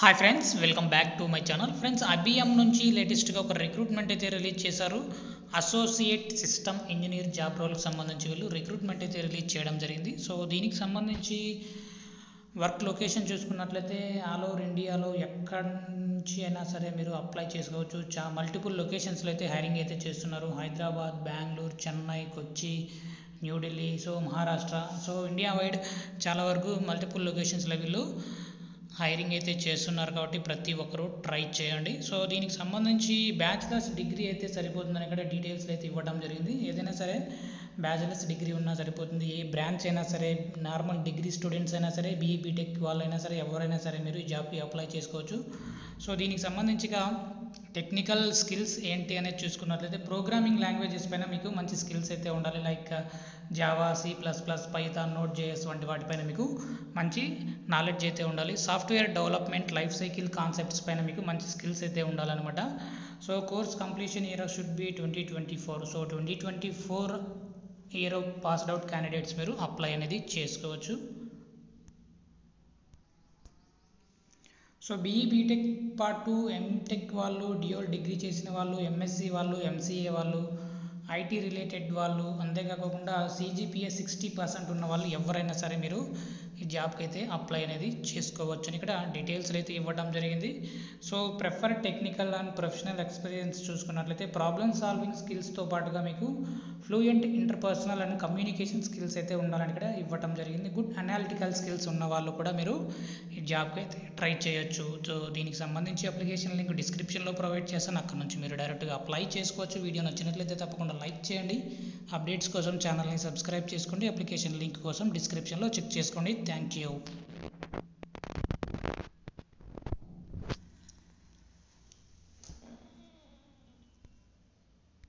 Hi friends, welcome back to my channel. Friends, IBM నుంచి లేటెస్ట్గా ఒక రిక్రూట్మెంట్ అయితే రిలీజ్ చేశారు. అసోసియేట్ సిస్టమ్ ఇంజనీర్ జాబ్ రోల్కి సంబంధించి వీళ్ళు రిక్రూట్మెంట్ అయితే రిలీజ్ చేయడం జరిగింది. సో దీనికి సంబంధించి వర్క్ లొకేషన్ చూసుకున్నట్లయితే ఆల్ ఓవర్ ఇండియాలో ఎక్కడి నుంచి అయినా సరే మీరు అప్లై చేసుకోవచ్చు. మల్టిపుల్ లొకేషన్స్లో అయితే హైరింగ్ అయితే చేస్తున్నారు. Hyderabad, Bengaluru, Chennai, Kochi, New Delhi, so Maharashtra, so India wide చాలా వరకు మల్టిపుల్ లొకేషన్స్లో వీళ్ళు హైరింగ్ అయితే చేస్తున్నారు. కాబట్టి ప్రతి ఒక్కరూ ట్రై చేయండి. సో దీనికి సంబంధించి బ్యాచిలర్స్ డిగ్రీ అయితే సరిపోతుందని ఇక్కడ డీటెయిల్స్ అయితే ఇవ్వడం జరిగింది. ఏదైనా సరే బ్యాచిలర్స్ డిగ్రీ ఉన్నా సరిపోతుంది. ఏ బ్రాంచ్ అయినా సరే, నార్మల్ డిగ్రీ స్టూడెంట్స్ అయినా సరే, బీఈ బీటెక్ వాళ్ళైనా సరే, ఎవరైనా సరే మీరు ఈ జాబ్కి అప్లై చేసుకోవచ్చు. సో దీనికి సంబంధించిగా టెక్నికల్ స్కిల్స్ ఏంటి అనేది చూసుకున్నట్లయితే ప్రోగ్రామింగ్ లాంగ్వేజెస్ పైన మీకు మంచి స్కిల్స్ అయితే ఉండాలి. Like Java, C++, Python, Node JS వంటి వాటిపైన మీకు మంచి నాలెడ్జ్ అయితే ఉండాలి. Software development life cycle concepts పైన మీకు మంచి స్కిల్స్ అయితే ఉండాలన్నమాట. So course completion year should be 2024. So 2024 year passed out candidates మీరు అప్లై అనేది చేసుకోవచ్చు. So BE BTech part 2, MTech వాళ్ళు, డ్యూయల్ డిగ్రీ చేసిన వాళ్ళు, ఎంఎస్సి వాళ్ళు, ఎంసీఏ వాళ్ళు, ఐటీ రిలేటెడ్ వాళ్ళు, అంతేకాకుండా CGPA 60% ఉన్న వాళ్ళు ఎవరైనా సరే మీరు ఈ జాబ్కి అయితే అప్లై అనేది చేసుకోవచ్చు అని ఇక్కడ డీటెయిల్స్ అయితే ఇవ్వడం జరిగింది. So prefer technical and professional experience చూసుకున్నట్లయితే ప్రాబ్లమ్ సాల్వింగ్ స్కిల్స్తో పాటుగా మీకు fluent interpersonal and communication skills అయితే ఉండాలని ఇక్కడ ఇవ్వడం జరిగింది. గుడ్ అనాలిటికల్ స్కిల్స్ ఉన్న వాళ్ళు కూడా మీరు ఈ జాబ్కి అయితే ట్రై చేయొచ్చు. సో దీనికి సంబంధించి అప్లికేషన్ లింక్ డిస్క్రిప్షన్లో ప్రొవైడ్ చేస్తాను. అక్కడ నుంచి మీరు డైరెక్ట్గా అప్లై చేసుకోవచ్చు. వీడియో నచ్చినట్లయితే తప్పకుండా లైక్ చేయండి. అప్డేట్స్ కోసం ఛానల్ని సబ్స్క్రైబ్ చేసుకోండి. అప్లికేషన్ లింక్ కోసం డిస్క్రిప్షన్లో చెక్ చేసుకోండి. Thank you.